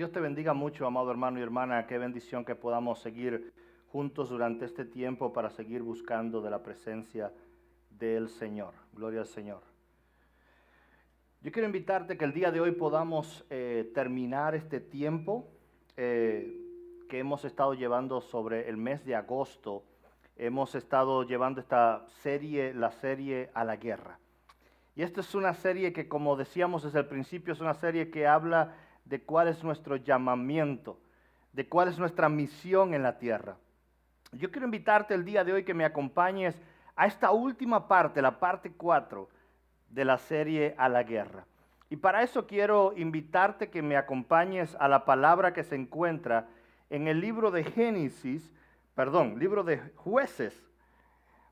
Dios te bendiga mucho, amado hermano y hermana. Qué bendición que podamos seguir juntos durante este tiempo para seguir buscando de la presencia del Señor. Gloria al Señor. Yo quiero invitarte que el día de hoy podamos terminar este tiempo que hemos estado llevando sobre el mes de agosto. Hemos estado llevando esta serie, la serie A la Guerra. Y esta es una serie que, como decíamos desde el principio, es una serie que habla de cuál es nuestro llamamiento, de cuál es nuestra misión en la tierra. Yo quiero invitarte el día de hoy que me acompañes a esta última parte, la parte 4 de la serie A la Guerra. Y para eso quiero invitarte que me acompañes a la palabra que se encuentra en el libro de libro de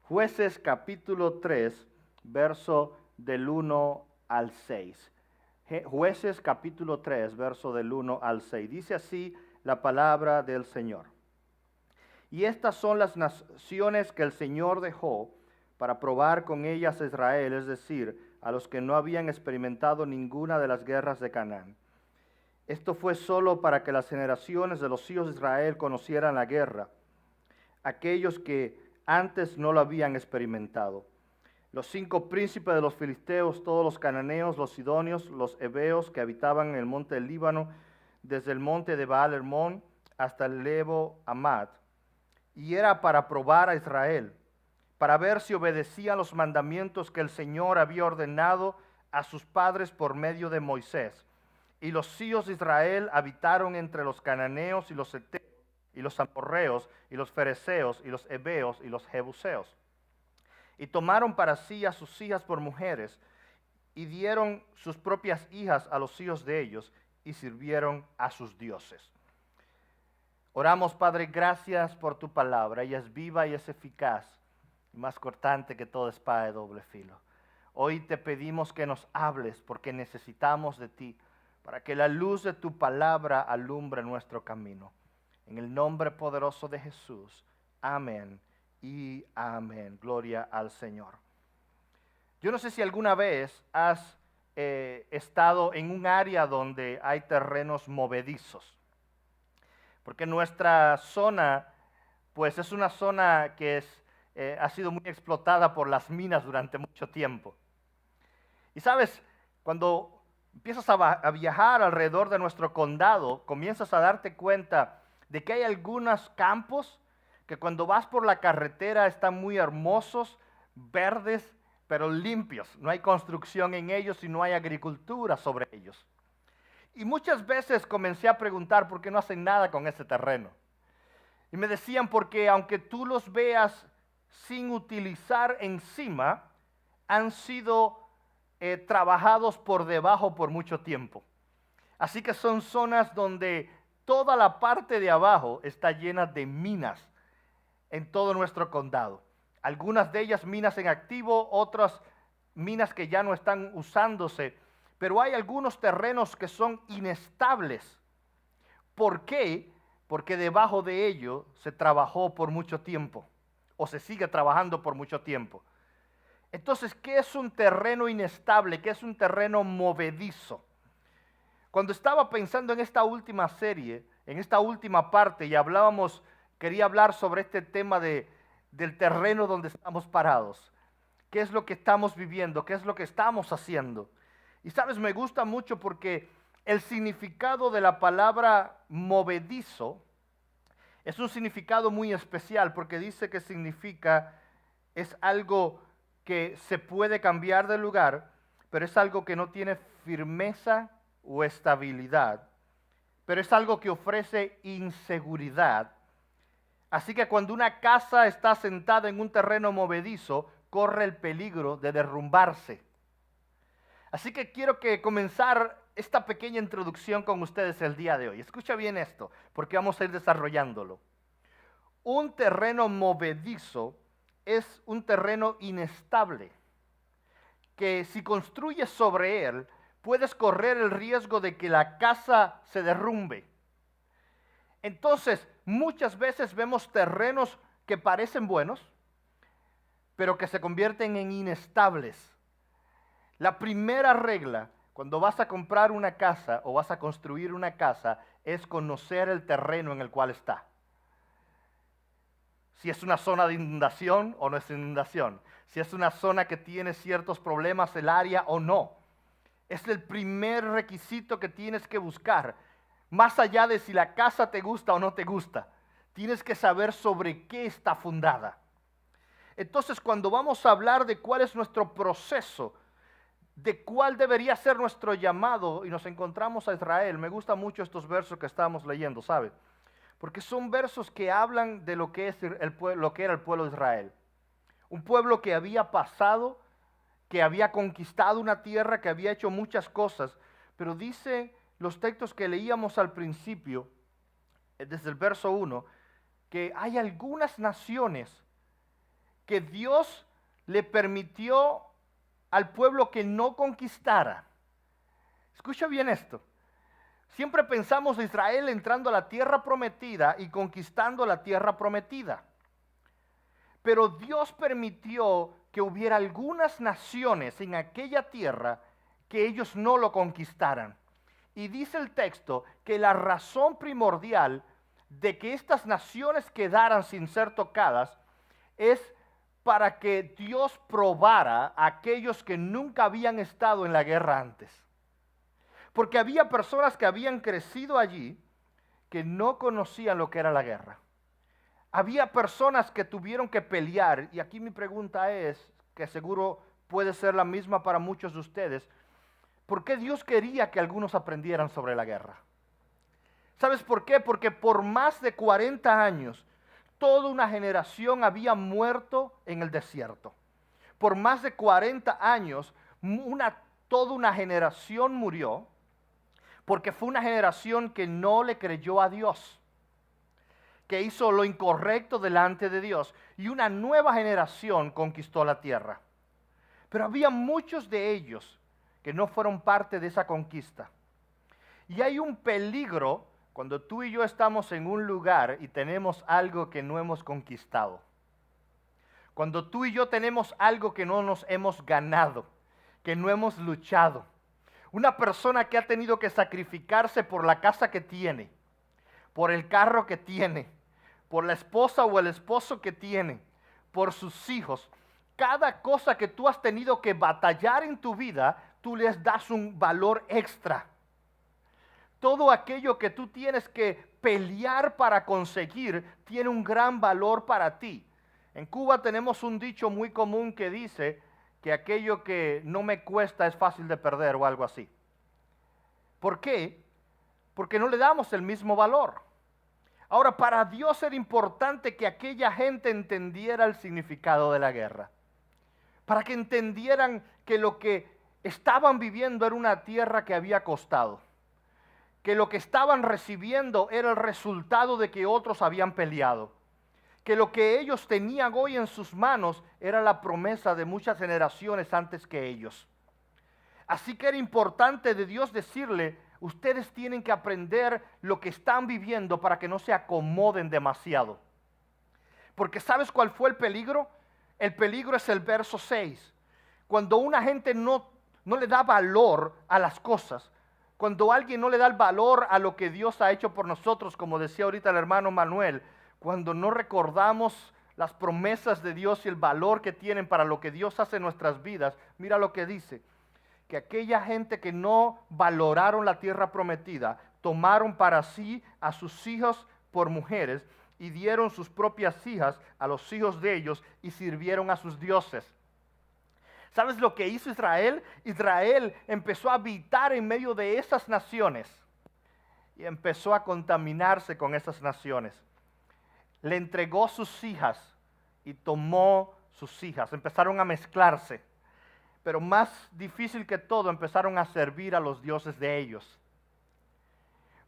Jueces capítulo 3, verso del 1 al 6. Jueces capítulo 3, verso del 1 al 6. Dice así la palabra del Señor. Y estas son las naciones que el Señor dejó para probar con ellas a Israel, es decir, a los que no habían experimentado ninguna de las guerras de Canaán. Esto fue solo para que las generaciones de los hijos de Israel conocieran la guerra, aquellos que antes no lo habían experimentado. Los 5 príncipes de los filisteos, todos los cananeos, los sidonios, los heveos que habitaban en el monte del Líbano, desde el monte de Baal Hermón hasta el Lebo Amad. Y era para probar a Israel, para ver si obedecían los mandamientos que el Señor había ordenado a sus padres por medio de Moisés. Y los hijos de Israel habitaron entre los cananeos y los heteos, y los amorreos, y los fereceos, y los heveos, y los jebuseos. Y tomaron para sí a sus hijas por mujeres, y dieron sus propias hijas a los hijos de ellos, y sirvieron a sus dioses. Oramos, Padre, gracias por tu palabra. Ella es viva y es eficaz, y más cortante que toda espada de doble filo. Hoy te pedimos que nos hables, porque necesitamos de ti, para que la luz de tu palabra alumbre nuestro camino. En el nombre poderoso de Jesús. Amén. Y amén. Gloria al Señor. Yo no sé si alguna vez has estado en un área donde hay terrenos movedizos. Porque nuestra zona, pues es una zona que ha sido muy explotada por las minas durante mucho tiempo. Y sabes, cuando empiezas a viajar alrededor de nuestro condado, comienzas a darte cuenta de que hay algunos campos que cuando vas por la carretera están muy hermosos, verdes, pero limpios. No hay construcción en ellos y no hay agricultura sobre ellos. Y muchas veces comencé a preguntar por qué no hacen nada con ese terreno. Y me decían porque aunque tú los veas sin utilizar encima, han sido trabajados por debajo por mucho tiempo. Así que son zonas donde toda la parte de abajo está llena de minas en todo nuestro condado. Algunas de ellas minas en activo, otras minas que ya no están usándose, pero hay algunos terrenos que son inestables. ¿Por qué? Porque debajo de ello se trabajó por mucho tiempo o se sigue trabajando por mucho tiempo. Entonces, ¿qué es un terreno inestable? ¿Qué es un terreno movedizo? Cuando estaba pensando en esta última serie, en esta última parte, y quería hablar sobre este tema del terreno donde estamos parados. ¿Qué es lo que estamos viviendo? ¿Qué es lo que estamos haciendo? Y sabes, me gusta mucho porque el significado de la palabra movedizo es un significado muy especial, porque dice que es algo que se puede cambiar de lugar, pero es algo que no tiene firmeza o estabilidad, pero es algo que ofrece inseguridad. Así que cuando una casa está sentada en un terreno movedizo, corre el peligro de derrumbarse. Así que quiero comenzar esta pequeña introducción con ustedes el día de hoy. Escucha bien esto, porque vamos a ir desarrollándolo. Un terreno movedizo es un terreno inestable, que si construyes sobre él, puedes correr el riesgo de que la casa se derrumbe. Entonces, muchas veces vemos terrenos que parecen buenos, pero que se convierten en inestables. La primera regla Cuando vas a comprar una casa o vas a construir una casa, es conocer el terreno en el cual está. Si es una zona de inundación o no es inundación. Si es una zona que tiene ciertos problemas el área o no. Es el primer requisito que tienes que buscar. Más allá de si la casa te gusta o no te gusta. Tienes que saber sobre qué está fundada. Entonces, cuando vamos a hablar de cuál es nuestro proceso, de cuál debería ser nuestro llamado, y nos encontramos a Israel, me gustan mucho estos versos que estamos leyendo, ¿sabe? Porque son versos que hablan de lo que es lo que era el pueblo de Israel. Un pueblo que había pasado, que había conquistado una tierra, que había hecho muchas cosas, pero dice los textos que leíamos al principio, desde el verso 1, que hay algunas naciones que Dios le permitió al pueblo que no conquistara. Escucha bien esto. Siempre pensamos de Israel entrando a la tierra prometida y conquistando la tierra prometida. Pero Dios permitió que hubiera algunas naciones en aquella tierra que ellos no lo conquistaran. Y dice el texto que la razón primordial de que estas naciones quedaran sin ser tocadas es para que Dios probara a aquellos que nunca habían estado en la guerra antes. Porque había personas que habían crecido allí que no conocían lo que era la guerra. Había personas que tuvieron que pelear, y aquí mi pregunta es, que seguro puede ser la misma para muchos de ustedes, ¿por qué Dios quería que algunos aprendieran sobre la guerra? ¿Sabes por qué? Porque por más de 40 años, toda una generación había muerto en el desierto. Por más de 40 años, toda una generación murió, porque fue una generación que no le creyó a Dios, que hizo lo incorrecto delante de Dios, y una nueva generación conquistó la tierra. Pero había muchos de ellos que no fueron parte de esa conquista. Y hay un peligro cuando tú y yo estamos en un lugar y tenemos algo que no hemos conquistado. Cuando tú y yo tenemos algo que no nos hemos ganado, que no hemos luchado. Una persona que ha tenido que sacrificarse por la casa que tiene, por el carro que tiene, por la esposa o el esposo que tiene, por sus hijos. Cada cosa que tú has tenido que batallar en tu vida, tú les das un valor extra. Todo aquello que tú tienes que pelear para conseguir tiene un gran valor para ti. En Cuba tenemos un dicho muy común que dice que aquello que no me cuesta es fácil de perder o algo así. ¿Por qué? Porque no le damos el mismo valor. Ahora, para Dios era importante que aquella gente entendiera el significado de la guerra. Para que entendieran que lo que estaban viviendo era una tierra que había costado. Que lo que estaban recibiendo era el resultado de que otros habían peleado. Que lo que ellos tenían hoy en sus manos era la promesa de muchas generaciones antes que ellos. Así que era importante de Dios decirle, ustedes tienen que aprender lo que están viviendo para que no se acomoden demasiado. Porque ¿sabes cuál fue el peligro? El peligro es el verso 6. Cuando una gente no le da valor a las cosas, cuando alguien no le da el valor a lo que Dios ha hecho por nosotros, como decía ahorita el hermano Manuel, cuando no recordamos las promesas de Dios y el valor que tienen para lo que Dios hace en nuestras vidas, mira lo que dice, que aquella gente que no valoraron la tierra prometida, tomaron para sí a sus hijos por mujeres y dieron sus propias hijas a los hijos de ellos y sirvieron a sus dioses. ¿Sabes lo que hizo Israel? Israel empezó a habitar en medio de esas naciones y empezó a contaminarse con esas naciones. Le entregó sus hijas y tomó sus hijas. Empezaron a mezclarse. Pero más difícil que todo, empezaron a servir a los dioses de ellos.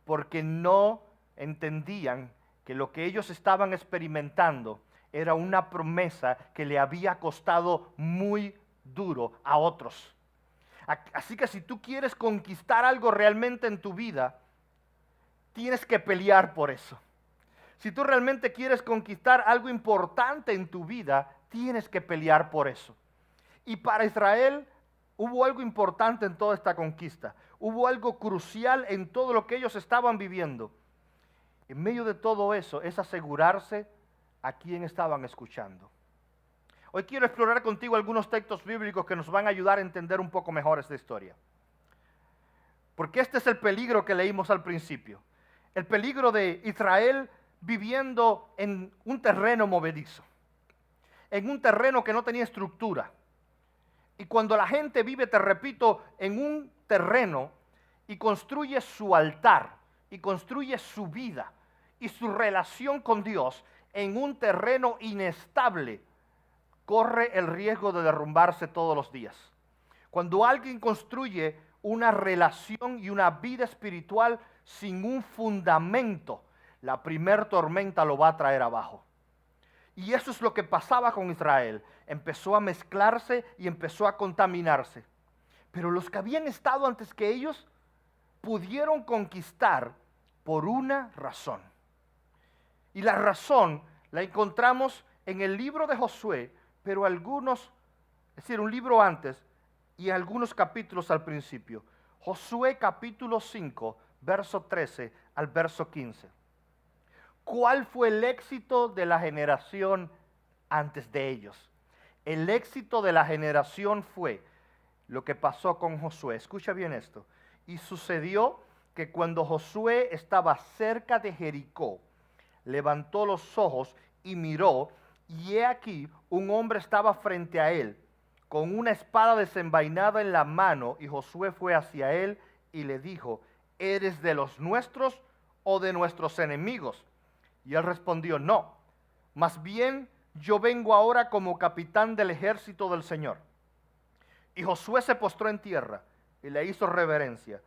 Porque no entendían que lo que ellos estaban experimentando era una promesa que le había costado muy duro a otros. Así que si tú quieres conquistar algo realmente en tu vida, tienes que pelear por eso. Si tú realmente quieres conquistar algo importante en tu vida, tienes que pelear por eso. Y para Israel Hubo algo importante en toda esta conquista. Hubo algo crucial en todo lo que ellos estaban viviendo. En medio de todo eso es asegurarse a quién estaban escuchando. Hoy quiero explorar contigo algunos textos bíblicos que nos van a ayudar a entender un poco mejor esta historia. Porque este es el peligro que leímos al principio. El peligro de Israel viviendo en un terreno movedizo. En un terreno que no tenía estructura. Y cuando la gente vive, te repito, en un terreno y construye su altar, y construye su vida y su relación con Dios en un terreno inestable, corre el riesgo de derrumbarse todos los días. Cuando alguien construye una relación y una vida espiritual sin un fundamento, la primer tormenta lo va a traer abajo. Y eso es lo que pasaba con Israel. Empezó a mezclarse y empezó a contaminarse. Pero los que habían estado antes que ellos pudieron conquistar por una razón. Y la razón la encontramos en el libro de Josué, pero algunos, es decir, un libro antes y algunos capítulos al principio. Josué capítulo 5, verso 13 al verso 15. ¿Cuál fue el éxito de la generación antes de ellos? El éxito de la generación fue lo que pasó con Josué. Escucha bien esto. Y sucedió que cuando Josué estaba cerca de Jericó, levantó los ojos y miró, y he aquí un hombre estaba frente a él, con una espada desenvainada en la mano, y Josué fue hacia él y le dijo, ¿eres de los nuestros o de nuestros enemigos? Y él respondió, no, más bien yo vengo ahora como capitán del ejército del Señor. Y Josué se postró en tierra y le hizo reverencia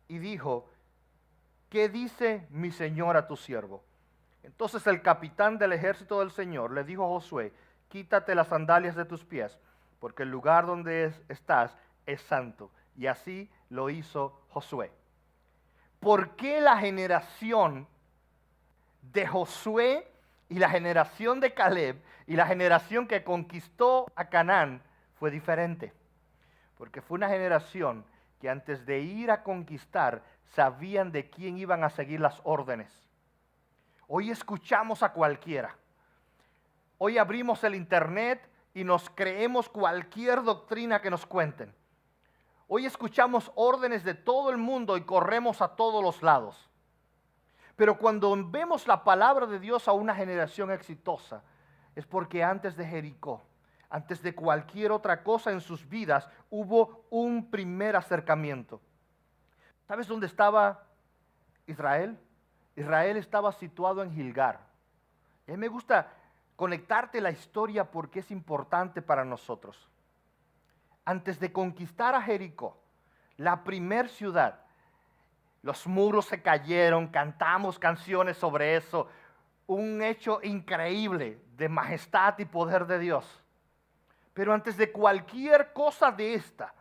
y dijo, ¿qué dice mi señor a tu siervo? Entonces el capitán del ejército del Señor le dijo a Josué, quítate las sandalias de tus pies, porque el lugar donde estás es santo. Y así lo hizo Josué. ¿Por qué la generación de Josué y la generación de Caleb y la generación que conquistó a Canaán fue diferente? Porque fue una generación que antes de ir a conquistar sabían de quién iban a seguir las órdenes. Hoy escuchamos a cualquiera. Hoy abrimos el internet y nos creemos cualquier doctrina que nos cuenten. Hoy escuchamos órdenes de todo el mundo y corremos a todos los lados. Pero cuando vemos la palabra de Dios a una generación exitosa, es porque antes de Jericó, antes de cualquier otra cosa en sus vidas, hubo un primer acercamiento. ¿Sabes dónde estaba Israel? Israel estaba situado en Gilgal. Y a mí me gusta conectarte la historia porque es importante para nosotros. Antes de conquistar a Jericó, la primer ciudad, los muros se cayeron, cantamos canciones sobre eso, un hecho increíble de majestad y poder de Dios. Pero antes de cualquier cosa de esta,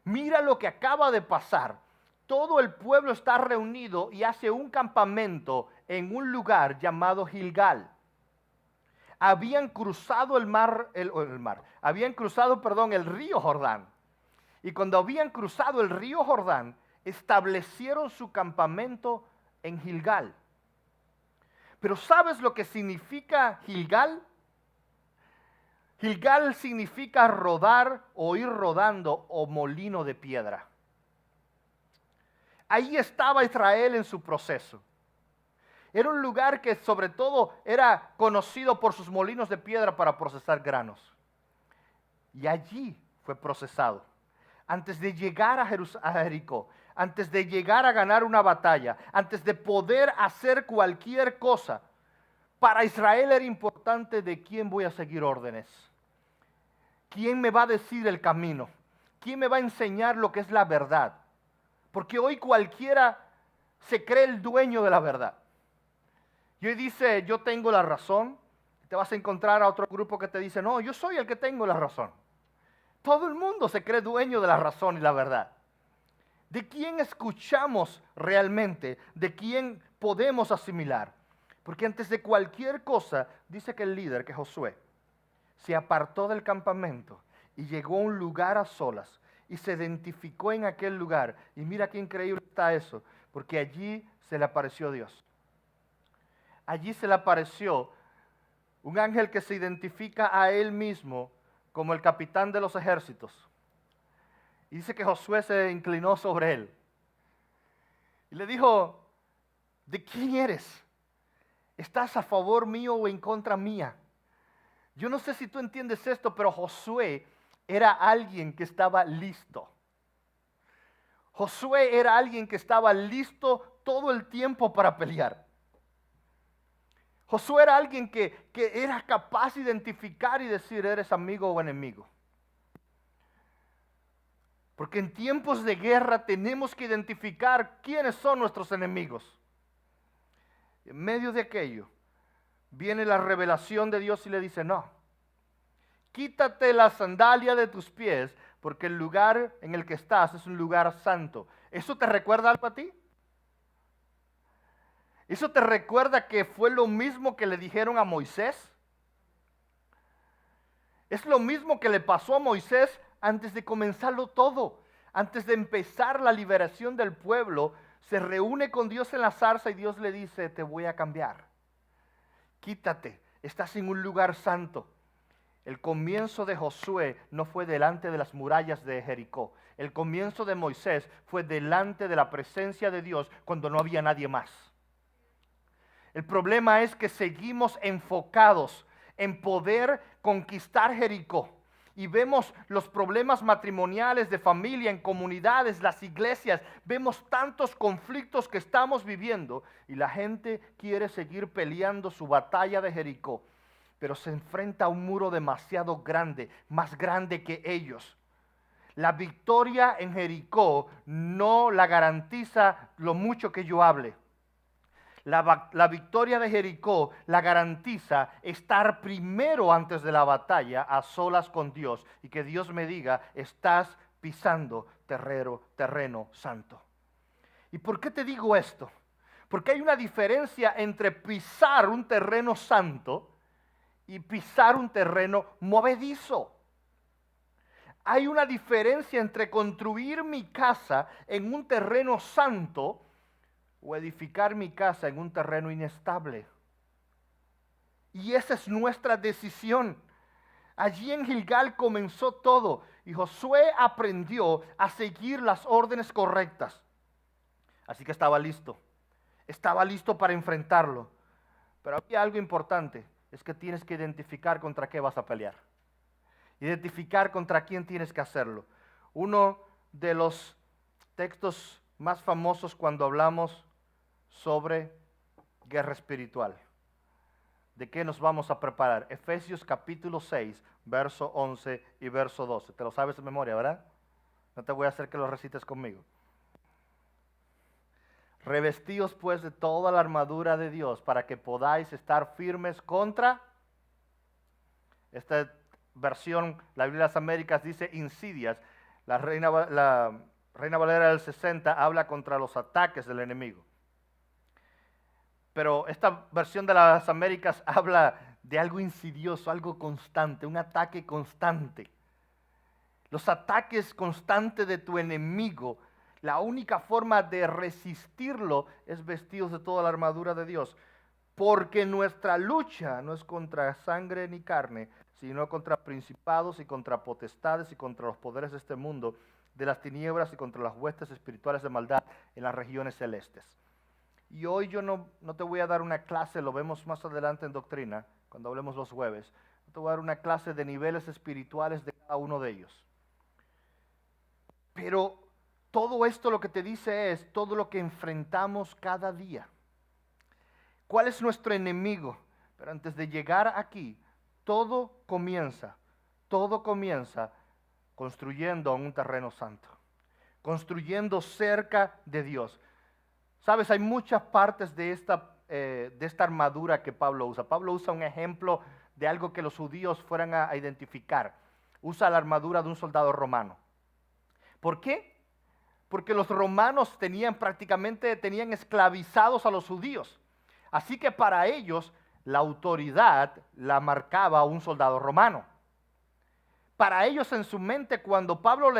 mira lo que acaba de pasar. Todo el pueblo está reunido y hace un campamento en un lugar llamado Gilgal. Habían cruzado el río Jordán. Y cuando habían cruzado el río Jordán, establecieron su campamento en Gilgal. Pero ¿sabes lo que significa Gilgal? Gilgal significa rodar o ir rodando o molino de piedra. Ahí estaba Israel en su proceso. Era un lugar que sobre todo era conocido por sus molinos de piedra para procesar granos. Y allí fue procesado. Antes de llegar a Jericó, antes de llegar a ganar una batalla, antes de poder hacer cualquier cosa, para Israel era importante de quién voy a seguir órdenes. ¿Quién me va a decir el camino? ¿Quién me va a enseñar lo que es la verdad? Porque hoy cualquiera se cree el dueño de la verdad. Y hoy dice, yo tengo la razón. Te vas a encontrar a otro grupo que te dice, no, yo soy el que tengo la razón. Todo el mundo se cree dueño de la razón y la verdad. ¿De quién escuchamos realmente? ¿De quién podemos asimilar? Porque antes de cualquier cosa, dice que el líder, que Josué, se apartó del campamento y llegó a un lugar a solas y se identificó en aquel lugar. Y mira qué increíble está eso, porque allí se le apareció Dios. Allí se le apareció un ángel que se identifica a él mismo como el capitán de los ejércitos. Y dice que Josué se inclinó sobre él. Y le dijo, ¿de quién eres? ¿Estás a favor mío o en contra mía? Yo no sé si tú entiendes esto, pero Josué era alguien que estaba listo. Josué era alguien que estaba listo todo el tiempo para pelear. Josué era alguien que era capaz de identificar y decir, ¿eres amigo o enemigo? Porque en tiempos de guerra tenemos que identificar quiénes son nuestros enemigos. En medio de aquello viene la revelación de Dios y le dice, no, quítate la sandalia de tus pies, porque el lugar en el que estás es un lugar santo. ¿Eso te recuerda algo a ti? ¿Eso te recuerda que fue lo mismo que le dijeron a Moisés? Es lo mismo que le pasó a Moisés antes de comenzarlo todo. Antes de empezar la liberación del pueblo, se reúne con Dios en la zarza y Dios le dice, te voy a cambiar. Quítate, estás en un lugar santo. El comienzo de Josué no fue delante de las murallas de Jericó. El comienzo de Moisés fue delante de la presencia de Dios cuando no había nadie más. El problema es que seguimos enfocados en poder conquistar Jericó. Y vemos los problemas matrimoniales de familia, en comunidades, las iglesias. Vemos tantos conflictos que estamos viviendo. Y la gente quiere seguir peleando su batalla de Jericó. Pero se enfrenta a un muro demasiado grande, más grande que ellos. La victoria en Jericó no la garantiza lo mucho que yo hable. La victoria de Jericó la garantiza estar primero antes de la batalla a solas con Dios y que Dios me diga, estás pisando terreno santo. ¿Y por qué te digo esto? Porque hay una diferencia entre pisar un terreno santo y pisar un terreno movedizo. Hay una diferencia entre construir mi casa en un terreno santo o edificar mi casa en un terreno inestable. Y esa es nuestra decisión. Allí en Gilgal comenzó todo y Josué aprendió a seguir las órdenes correctas. Así que estaba listo para enfrentarlo. Pero había algo importante, es que tienes que identificar contra qué vas a pelear. Identificar contra quién tienes que hacerlo. Uno de los textos más famosos cuando hablamos sobre guerra espiritual. ¿De qué nos vamos a preparar? Efesios capítulo 6, verso 11 y verso 12. Te lo sabes de memoria, ¿verdad? No te voy a hacer que lo recites conmigo. Revestíos pues de toda la armadura de Dios para que podáis estar firmes contra. Esta versión, la Biblia de las Américas dice insidias. La Reina Valera del 60 habla contra los ataques del enemigo. Pero esta versión de las Américas habla de algo insidioso, algo constante, un ataque constante. Los ataques constantes de tu enemigo, la única forma de resistirlo es vestidos de toda la armadura de Dios. Porque nuestra lucha no es contra sangre ni carne, sino contra principados y contra potestades y contra los poderes de este mundo, de las tinieblas y contra las huestes espirituales de maldad en las regiones celestes. Y hoy yo no te voy a dar una clase, lo vemos más adelante en doctrina, cuando hablemos los jueves. No te voy a dar una clase de niveles espirituales de cada uno de ellos. Pero todo esto lo que te dice es todo lo que enfrentamos cada día. ¿Cuál es nuestro enemigo? Pero antes de llegar aquí, todo comienza construyendo un terreno santo, construyendo cerca de Dios. Sabes, hay muchas partes de esta armadura que Pablo usa. Pablo usa un ejemplo de algo que los judíos fueran a identificar. Usa la armadura de un soldado romano. ¿Por qué? Porque los romanos tenían esclavizados a los judíos. Así que para ellos la autoridad la marcaba un soldado romano. Para ellos en su mente, cuando Pablo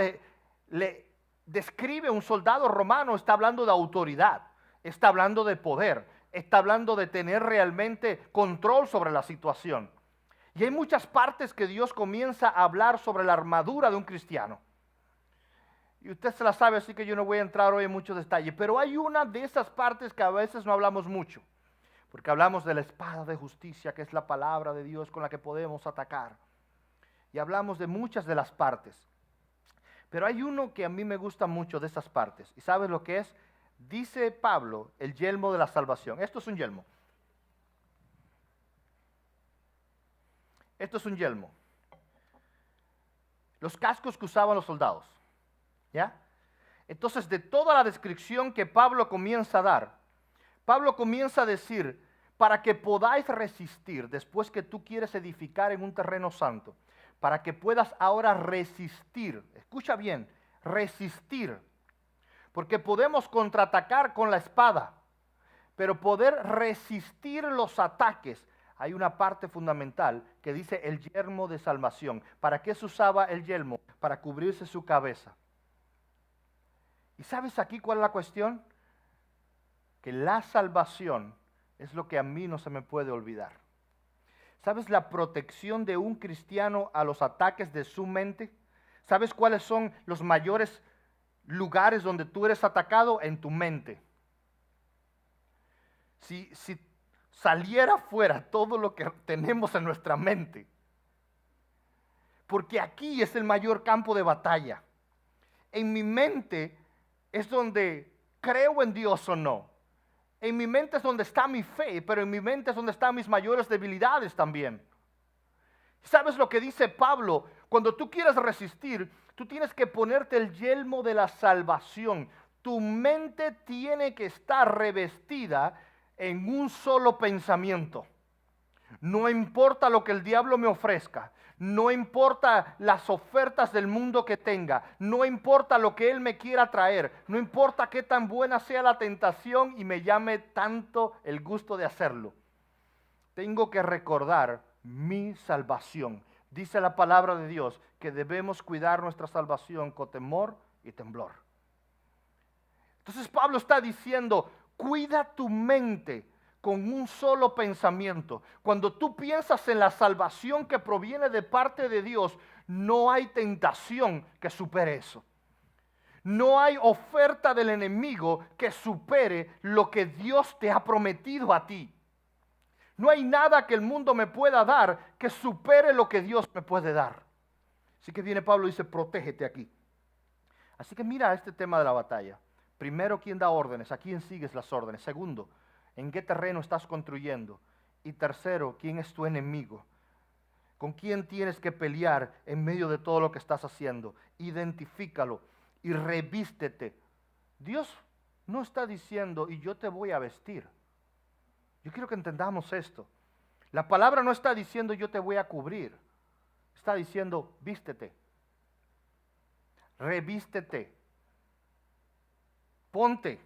le describe un soldado romano, está hablando de autoridad, está hablando de poder, está hablando de tener realmente control sobre la situación. Y hay muchas partes que Dios comienza a hablar sobre la armadura de un cristiano. Y usted se la sabe, así que yo no voy a entrar hoy en muchos detalles. Pero hay una de esas partes que a veces no hablamos mucho. Porque hablamos de la espada de justicia, que es la palabra de Dios con la que podemos atacar. Y hablamos de muchas de las partes. Pero hay uno que a mí me gusta mucho de esas partes. ¿Y sabes lo que es? Dice Pablo, el yelmo de la salvación. Esto es un yelmo. Esto es un yelmo. Los cascos que usaban los soldados. ¿Ya? Entonces, de toda la descripción que Pablo comienza a dar, Pablo comienza a decir, para que podáis resistir después que tú quieres edificar en un terreno santo, para que puedas ahora resistir, escucha bien, resistir, porque podemos contraatacar con la espada, pero poder resistir los ataques, hay una parte fundamental que dice el yelmo de salvación. ¿Para qué se usaba el yelmo? Para cubrirse su cabeza. ¿Y sabes aquí cuál es la cuestión? Que la salvación es lo que a mí no se me puede olvidar. ¿Sabes la protección de un cristiano a los ataques de su mente? ¿Sabes cuáles son los mayores lugares donde tú eres atacado? En tu mente. Si saliera fuera todo lo que tenemos en nuestra mente, porque aquí es el mayor campo de batalla. En mi mente es donde creo en Dios o no. En mi mente es donde está mi fe, pero en mi mente es donde están mis mayores debilidades también. ¿Sabes lo que dice Pablo? Cuando tú quieres resistir, tú tienes que ponerte el yelmo de la salvación. Tu mente tiene que estar revestida en un solo pensamiento. No importa lo que el diablo me ofrezca. No importa las ofertas del mundo que tenga, no importa lo que él me quiera traer, no importa qué tan buena sea la tentación y me llame tanto el gusto de hacerlo. Tengo que recordar mi salvación. Dice la palabra de Dios que debemos cuidar nuestra salvación con temor y temblor. Entonces Pablo está diciendo, cuida tu mente con un solo pensamiento. Cuando tú piensas en la salvación que proviene de parte de Dios, no hay tentación que supere eso. No hay oferta del enemigo que supere lo que Dios te ha prometido a ti. No hay nada que el mundo me pueda dar que supere lo que Dios me puede dar. Así que viene Pablo y dice, protégete aquí. Así que mira este tema de la batalla. Primero, ¿quién da órdenes? ¿A quién sigues las órdenes? Segundo, ¿en qué terreno estás construyendo? Y tercero, ¿quién es tu enemigo? ¿Con quién tienes que pelear en medio de todo lo que estás haciendo? Identifícalo y revístete. Dios no está diciendo, y yo te voy a vestir. Yo quiero que entendamos esto. La palabra no está diciendo, yo te voy a cubrir. Está diciendo, vístete. Revístete. Ponte.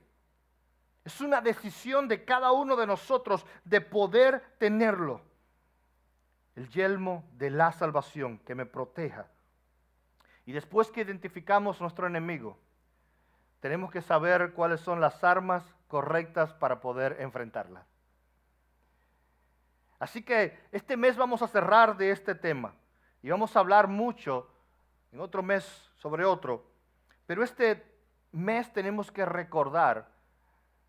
Es una decisión de cada uno de nosotros de poder tenerlo. El yelmo de la salvación que me proteja. Y después que identificamos nuestro enemigo, tenemos que saber cuáles son las armas correctas para poder enfrentarla. Así que este mes vamos a cerrar de este tema y vamos a hablar mucho en otro mes sobre otro, pero este mes tenemos que recordar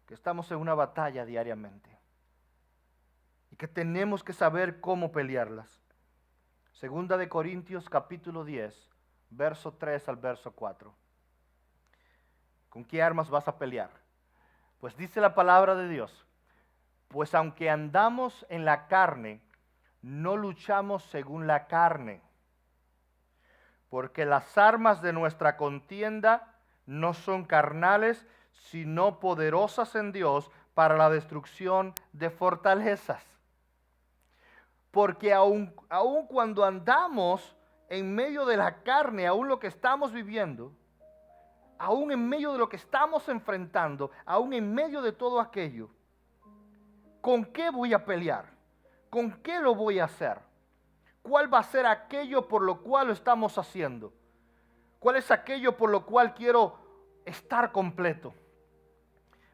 que estamos en una batalla diariamente y que tenemos que saber cómo pelearlas. Segunda de Corintios capítulo 10, verso 3 al verso 4. ¿Con qué armas vas a pelear? Pues dice la palabra de Dios, pues aunque andamos en la carne, no luchamos según la carne, porque las armas de nuestra contienda no son carnales, sino poderosas en Dios para la destrucción de fortalezas. Porque aun cuando andamos en medio de la carne, aun lo que estamos viviendo, aun en medio de lo que estamos enfrentando, aun en medio de todo aquello, ¿con qué voy a pelear? ¿Con qué lo voy a hacer? ¿Cuál va a ser aquello por lo cual lo estamos haciendo? ¿Cuál es aquello por lo cual quiero estar completo?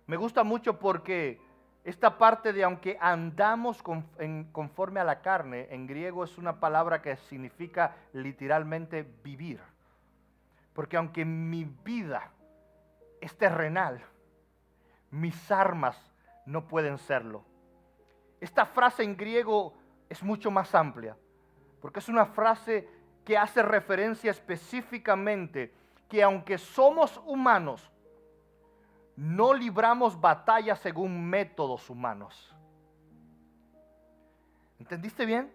Me gusta mucho porque esta parte de aunque andamos conforme a la carne, en griego es una palabra que significa literalmente vivir. Porque aunque mi vida es terrenal, mis armas no pueden serlo. Esta frase en griego es mucho más amplia, porque es una frase que hace referencia específicamente que aunque somos humanos, no libramos batallas según métodos humanos. ¿Entendiste bien?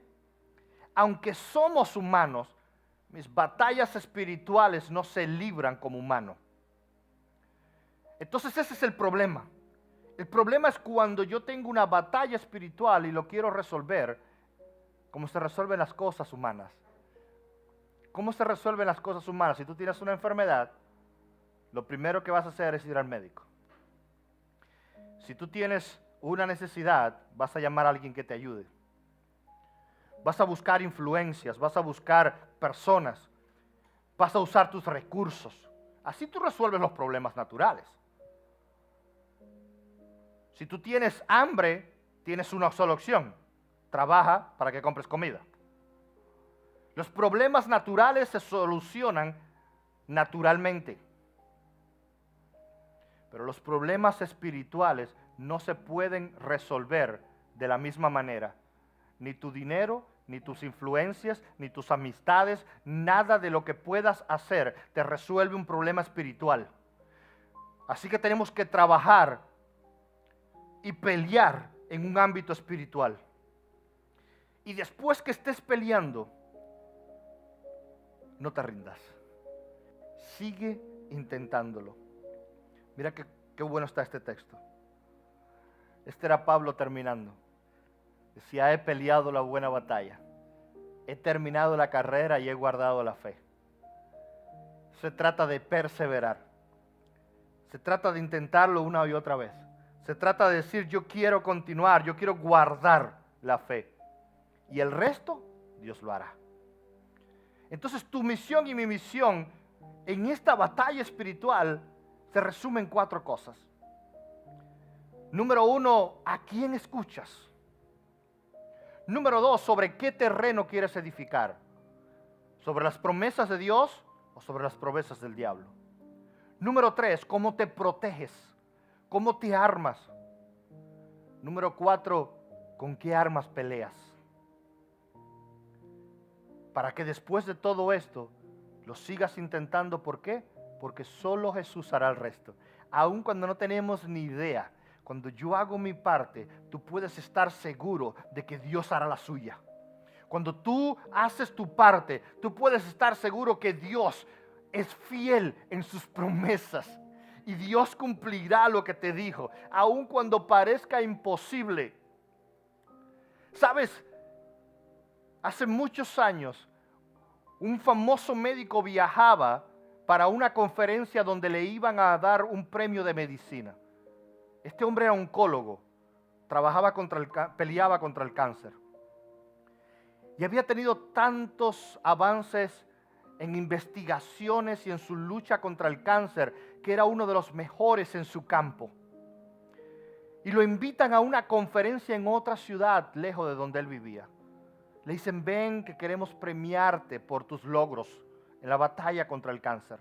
Aunque somos humanos, mis batallas espirituales no se libran como humano. Entonces ese es el problema. El problema es cuando yo tengo una batalla espiritual y lo quiero resolver, como se resuelven las cosas humanas. ¿Cómo se resuelven las cosas humanas? Si tú tienes una enfermedad, lo primero que vas a hacer es ir al médico. Si tú tienes una necesidad, vas a llamar a alguien que te ayude. Vas a buscar influencias, vas a buscar personas, vas a usar tus recursos. Así tú resuelves los problemas naturales. Si tú tienes hambre, tienes una sola opción. Trabaja para que compres comida. Los problemas naturales se solucionan naturalmente. Pero los problemas espirituales no se pueden resolver de la misma manera. Ni tu dinero, ni tus influencias, ni tus amistades, nada de lo que puedas hacer te resuelve un problema espiritual. Así que tenemos que trabajar y pelear en un ámbito espiritual. Y después que estés peleando, no te rindas. Sigue intentándolo. Mira qué bueno está este texto. Este era Pablo terminando. Decía, he peleado la buena batalla. He terminado la carrera y he guardado la fe. Se trata de perseverar. Se trata de intentarlo una y otra vez. Se trata de decir, yo quiero continuar, yo quiero guardar la fe. Y el resto, Dios lo hará. Entonces tu misión y mi misión en esta batalla espiritual se resume en 4 cosas. Número 1, ¿a quién escuchas? Número 2, ¿sobre qué terreno quieres edificar? ¿Sobre las promesas de Dios o sobre las promesas del diablo? Número 3, ¿cómo te proteges? ¿Cómo te armas? Número 4, ¿con qué armas peleas? Para que después de todo esto lo sigas intentando. ¿Por qué? Porque solo Jesús hará el resto. Aun cuando no tenemos ni idea, cuando yo hago mi parte, tú puedes estar seguro de que Dios hará la suya. Cuando tú haces tu parte, tú puedes estar seguro que Dios es fiel en sus promesas. Y Dios cumplirá lo que te dijo, aun cuando parezca imposible. ¿Sabes? Hace muchos años, un famoso médico viajaba para una conferencia donde le iban a dar un premio de medicina. Este hombre era oncólogo, peleaba contra el cáncer. Y había tenido tantos avances en investigaciones y en su lucha contra el cáncer, que era uno de los mejores en su campo. Y lo invitan a una conferencia en otra ciudad, lejos de donde él vivía. Le dicen, ven que queremos premiarte por tus logros en la batalla contra el cáncer.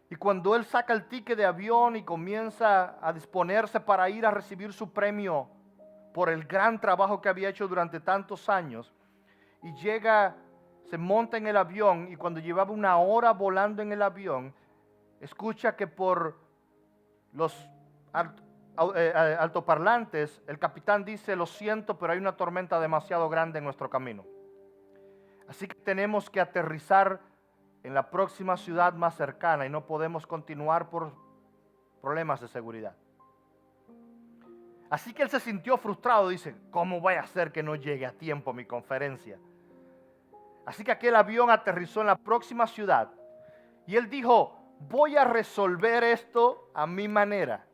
Y cuando él saca el ticket de avión y comienza a disponerse para ir a recibir su premio por el gran trabajo que había hecho durante tantos años, y llega, se monta en el avión, y cuando llevaba 1 hora volando en el avión, escucha que por los altoparlantes, el capitán dice, lo siento, pero hay una tormenta demasiado grande en nuestro camino. Así que tenemos que aterrizar en la próxima ciudad más cercana y no podemos continuar por problemas de seguridad. Así que él se sintió frustrado, dice, ¿cómo voy a hacer que no llegue a tiempo mi conferencia? Así que aquel avión aterrizó en la próxima ciudad y él dijo, voy a resolver esto a mi manera.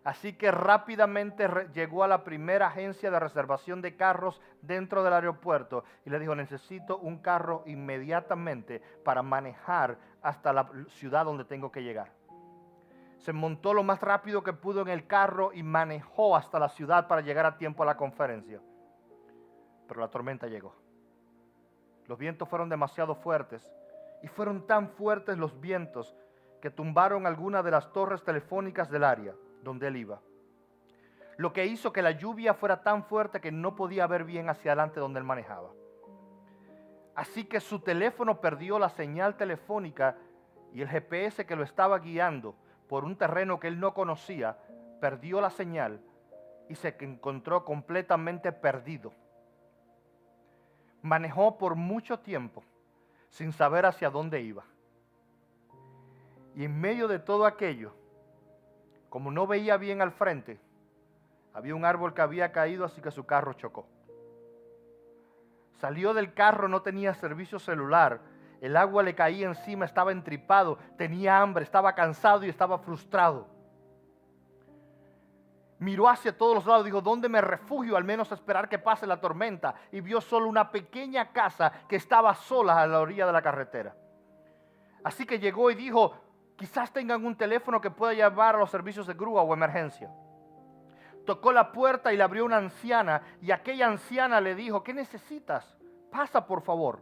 Así que rápidamente llegó a la primera agencia de reservación de carros dentro del aeropuerto y le dijo, necesito un carro inmediatamente para manejar hasta la ciudad donde tengo que llegar. Se montó lo más rápido que pudo en el carro y manejó hasta la ciudad para llegar a tiempo a la conferencia. Pero la tormenta llegó. Los vientos fueron demasiado fuertes y fueron tan fuertes los vientos que tumbaron algunas de las torres telefónicas del área donde él iba. Lo que hizo que la lluvia fuera tan fuerte que no podía ver bien hacia adelante donde él manejaba. Así que su teléfono perdió la señal telefónica y el GPS que lo estaba guiando por un terreno que él no conocía, perdió la señal y se encontró completamente perdido. Manejó por mucho tiempo sin saber hacia dónde iba. Y en medio de todo aquello, como no veía bien al frente, había un árbol que había caído, así que su carro chocó. Salió del carro, no tenía servicio celular, el agua le caía encima, estaba entripado, tenía hambre, estaba cansado y estaba frustrado. Miró hacia todos los lados, dijo, ¿dónde me refugio? Al menos a esperar que pase la tormenta. Y vio solo una pequeña casa que estaba sola a la orilla de la carretera. Así que llegó y dijo, quizás tengan un teléfono que pueda llevar a los servicios de grúa o emergencia. Tocó la puerta y le abrió una anciana y aquella anciana le dijo, ¿qué necesitas? Pasa por favor.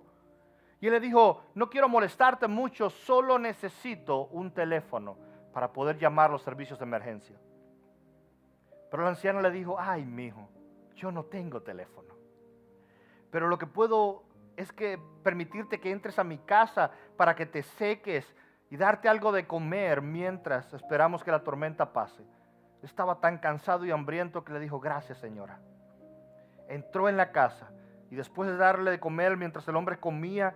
Y él le dijo, no quiero molestarte mucho, solo necesito un teléfono para poder llamar a los servicios de emergencia. Pero la anciana le dijo, ay mijo, yo no tengo teléfono. Pero lo que puedo es que permitirte que entres a mi casa para que te seques y darte algo de comer mientras esperamos que la tormenta pase. Estaba tan cansado y hambriento que le dijo, gracias señora. Entró en la casa y después de darle de comer mientras el hombre comía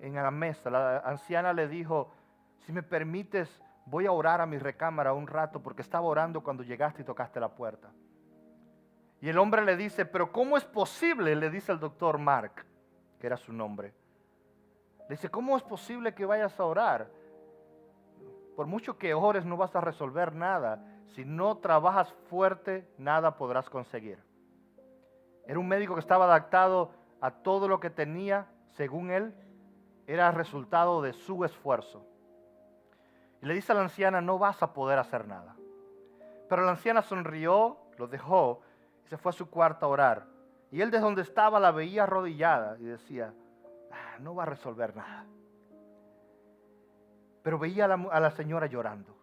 en la mesa, la anciana le dijo, si me permites, voy a orar a mi recámara un rato porque estaba orando cuando llegaste y tocaste la puerta. Y el hombre le dice, pero ¿cómo es posible? Le dice el doctor Mark, que era su nombre. Le dice, ¿cómo es posible que vayas a orar? Por mucho que ores no vas a resolver nada. Si no trabajas fuerte, nada podrás conseguir. Era un médico que estaba adaptado a todo lo que tenía, según él, era resultado de su esfuerzo. Y le dice a la anciana, no vas a poder hacer nada. Pero la anciana sonrió, lo dejó y se fue a su cuarto a orar. Y él desde donde estaba la veía arrodillada y decía, no va a resolver nada. Pero veía a la señora llorando.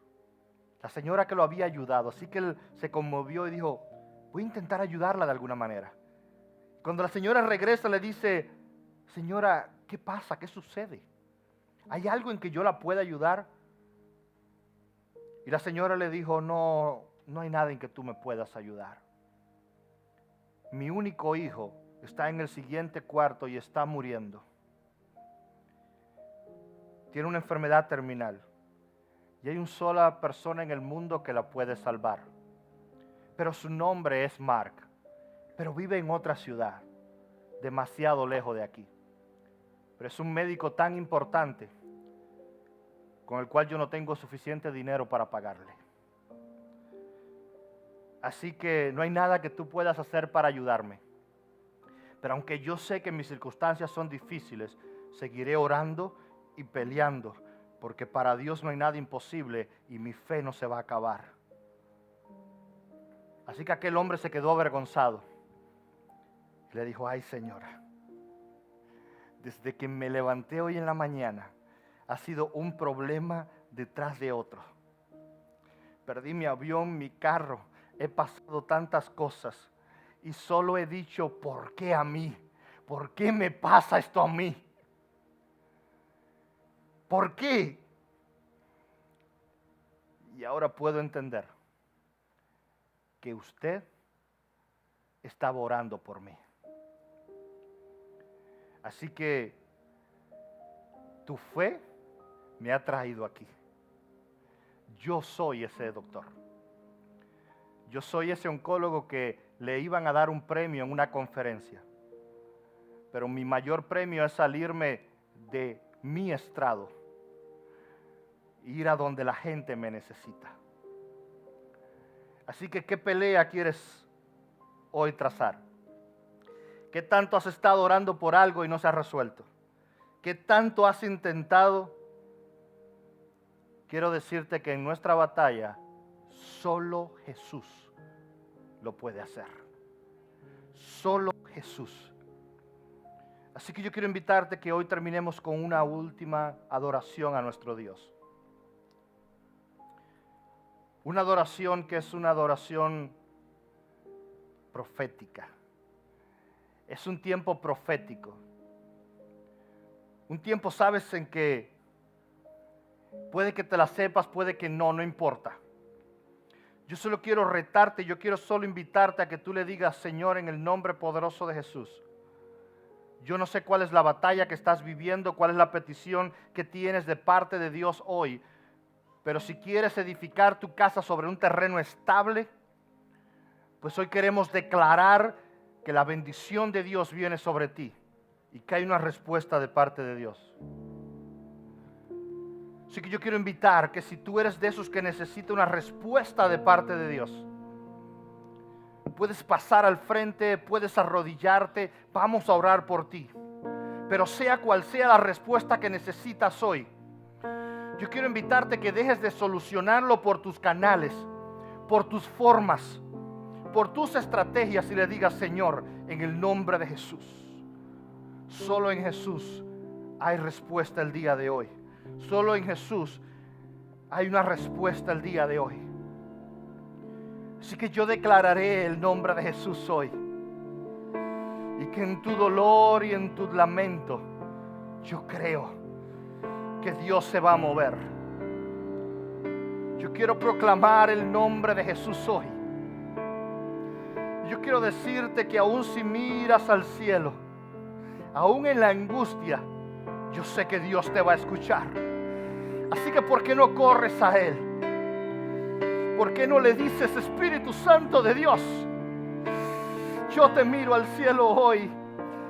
La señora que lo había ayudado. Así que él se conmovió y dijo, voy a intentar ayudarla de alguna manera. Cuando la señora regresa le dice, señora, ¿qué pasa? ¿Qué sucede? ¿Hay algo en que yo la pueda ayudar? Y la señora le dijo, no hay nada en que tú me puedas ayudar. Mi único hijo está en el siguiente cuarto y está muriendo. Tiene una enfermedad terminal. Y hay una sola persona en el mundo que la puede salvar. Pero su nombre es Mark. Pero vive en otra ciudad, demasiado lejos de aquí. Pero es un médico tan importante con el cual yo no tengo suficiente dinero para pagarle. Así que no hay nada que tú puedas hacer para ayudarme. Pero aunque yo sé que mis circunstancias son difíciles, seguiré orando y peleando, porque para Dios no hay nada imposible y mi fe no se va a acabar. Así que aquel hombre se quedó avergonzado. Y le dijo, ay señora, desde que me levanté hoy en la mañana, ha sido un problema detrás de otro. Perdí mi avión, mi carro, he pasado tantas cosas y solo he dicho, ¿por qué a mí? ¿Por qué me pasa esto a mí? ¿Por qué? Y ahora puedo entender que usted estaba orando por mí. Así que tu fe me ha traído aquí. Yo soy ese doctor. Yo soy ese oncólogo que le iban a dar un premio en una conferencia. Pero mi mayor premio es salirme de mi estrado, ir a donde la gente me necesita. Así que, ¿qué pelea quieres hoy trazar? ¿Qué tanto has estado orando por algo y no se ha resuelto? ¿Qué tanto has intentado? Quiero decirte que en nuestra batalla solo Jesús lo puede hacer. Solo Jesús. Así que yo quiero invitarte que hoy terminemos con una última adoración a nuestro Dios. Una adoración que es una adoración profética. Es un tiempo profético. Un tiempo, sabes, en que puede que te la sepas, puede que no, no importa. Yo solo quiero retarte, yo quiero solo invitarte a que tú le digas: Señor, en el nombre poderoso de Jesús, yo no sé cuál es la batalla que estás viviendo, cuál es la petición que tienes de parte de Dios hoy, pero si quieres edificar tu casa sobre un terreno estable, pues hoy queremos declarar que la bendición de Dios viene sobre ti y que hay una respuesta de parte de Dios. Así que yo quiero invitar que si tú eres de esos que necesita una respuesta de parte de Dios, puedes pasar al frente, puedes arrodillarte, vamos a orar por ti. Pero sea cual sea la respuesta que necesitas hoy, yo quiero invitarte que dejes de solucionarlo por tus canales, por tus formas, por tus estrategias y le digas: Señor, en el nombre de Jesús, solo en Jesús hay respuesta el día de hoy. Solo en Jesús hay una respuesta el día de hoy. Así que yo declararé el nombre de Jesús hoy. Y que en tu dolor y en tu lamento, yo creo que Dios se va a mover. Yo quiero proclamar el nombre de Jesús hoy. Yo quiero decirte que aún si miras al cielo, aún en la angustia, yo sé que Dios te va a escuchar. Así que ¿por qué no corres a Él? ¿Por qué no le dices: Espíritu Santo de Dios, yo te miro al cielo hoy,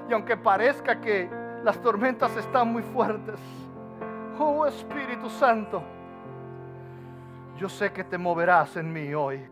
y aunque parezca que las tormentas están muy fuertes, oh Espíritu Santo, yo sé que te moverás en mí hoy.